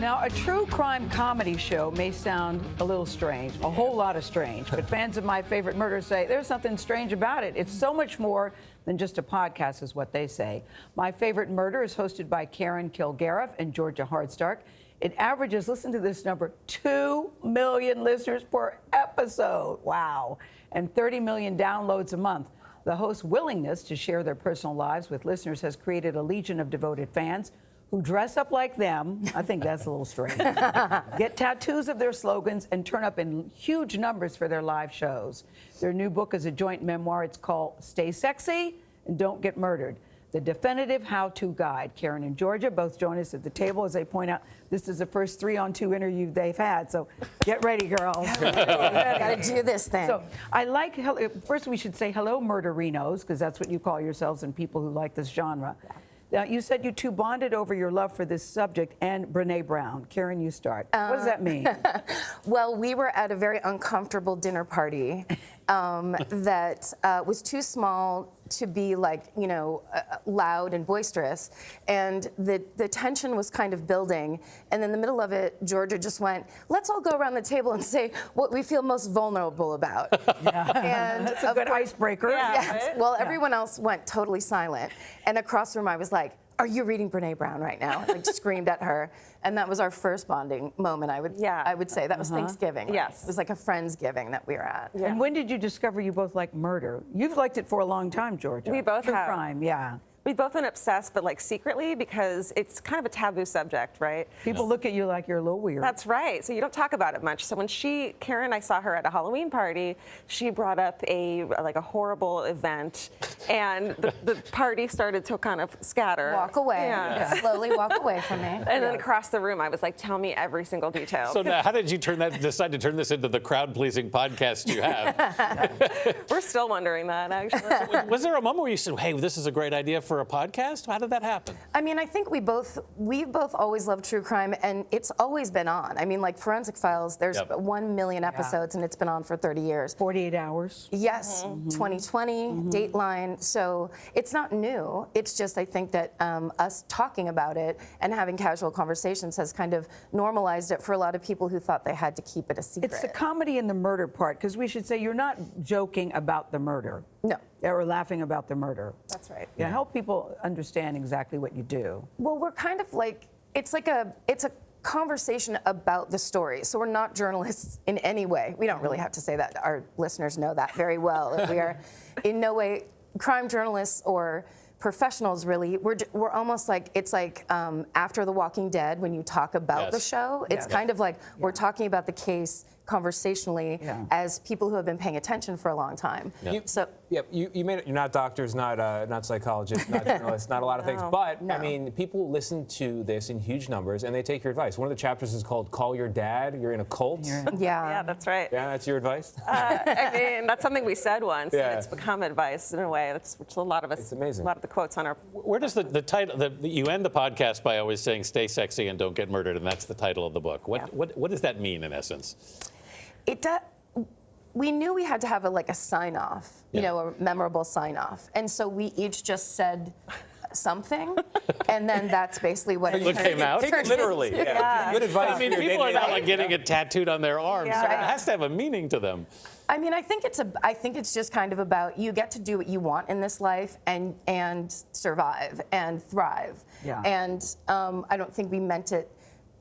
Now, a true crime comedy show may sound a little strange, a whole lot of strange, but fans of My Favorite Murder say there's something strange about it. It's so much more than just a podcast, is what they say. My Favorite Murder is hosted by Karen Kilgariff and Georgia Hardstark. It averages, listen to this number, 2 million listeners per episode. Wow. And 30 million downloads a month. The host's willingness to share their personal lives with listeners has created a legion of devoted fans who dress up like them. I think that's a little strange. Get tattoos of their slogans and turn up in huge numbers for their live shows. Their new book is a joint memoir. It's called Stay Sexy and Don't Get Murdered, the definitive how-to guide. Karen and Georgia both join us at the table. As they point out, this is the first 3-on-2 interview they've had, so get ready, girls. Gotta do this thing. So I like, first we should say hello, murderinos, because that's what you call yourselves and people who like this genre. Yeah. Now, you said you two bonded over your love for this subject and Brené Brown. Karen, you start. What does that mean? Well, we were at a very uncomfortable dinner party that was too small to be like, you know, loud and boisterous. And the tension was kind of building. And in the middle of it, Georgia just went, let's all go around the table and say what we feel most vulnerable about. Yeah. And that's a good icebreaker. Yeah. Yes. Right? Well, everyone else went totally silent. And across the room, I was like, are you reading Brené Brown right now? I screamed at her. And that was our first bonding moment, I would say. That was Thanksgiving. Right? Yes. It was like a Friendsgiving that we were at. Yeah. And when did you discover you both like murder? You've liked it for a long time, Georgia. We both True have. crime, yeah. We've both been obsessed, but like secretly, because it's kind of a taboo subject, right? People look at you like you're a little weird. That's right. So you don't talk about it much. So when Karen, I saw her at a Halloween party, she brought up a horrible event, and the party started to kind of scatter. Walk away. Yeah. Slowly walk away from me. And then across the room, I was like, tell me every single detail. So now, how did you decide to turn this into the crowd-pleasing podcast you have? We're still wondering that, actually. Was there a moment where you said, hey, this is a great idea for a podcast? How did that happen? I mean, I think we've both always loved true crime, and it's always been on. I mean, like Forensic Files, there's 1 million episodes, and it's been on for 30 years. 48 hours. Yes, 2020, Dateline. So it's not new. It's just, I think that us talking about it and having casual conversations has kind of normalized it for a lot of people who thought they had to keep it a secret. It's the comedy and the murder part, because we should say you're not joking about the murder. No. Or laughing about the murder. That's right. Yeah, help people understand exactly what you do. Well, we're kind of like, it's a conversation about the story. So we're not journalists in any way. We don't really have to say that. Our listeners know that very well. We are in no way crime journalists or professionals, really. We're almost like, it's like after The Walking Dead, when you talk about the show, it's kind of like we're talking about the case conversationally as people who have been paying attention for a long time. You made it. You're not doctors, not psychologists, not journalists, not a lot of things. But I mean, people listen to this in huge numbers and they take your advice. One of the chapters is called "Call Your Dad. You're in a cult." Yeah, that's right. Yeah, that's your advice. I mean, that's something we said once. And it's become advice in a way. That's a lot of us. It's amazing. A lot of the quotes on our. Where does the title? You end the podcast by always saying "Stay sexy and don't get murdered," and that's the title of the book. What does that mean in essence? It does. We knew we had to have a sign-off, you know, a memorable sign-off. And so we each just said something, and then that's basically what it came out. Take it literally. Good advice. I mean, people are not like getting it tattooed on their arms. So it has to have a meaning to them. I mean, I think it's just kind of about you get to do what you want in this life and survive and thrive. Yeah. And I don't think we meant it,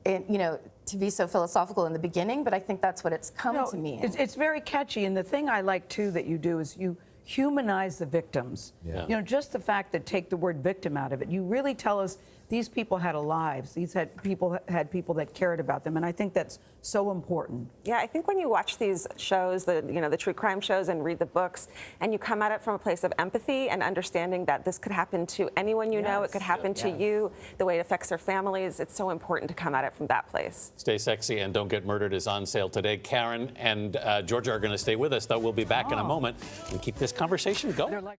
you know, to be so philosophical in the beginning, but I think that's what it's come to mean. It's very catchy, and the thing I like too that you do is you humanize the victims. Yeah. You know, just the fact that take the word victim out of it, you really tell us these people had lives. These people that cared about them, and I think that's so important. Yeah, I think when you watch these shows, the true crime shows, and read the books, and you come at it from a place of empathy and understanding that this could happen to anyone you know, it could happen to you, the way it affects their families. It's so important to come at it from that place. Stay Sexy and Don't Get Murdered is on sale today. Karen and Georgia are going to stay with us, though. We'll be back in a moment and keep this conversation going.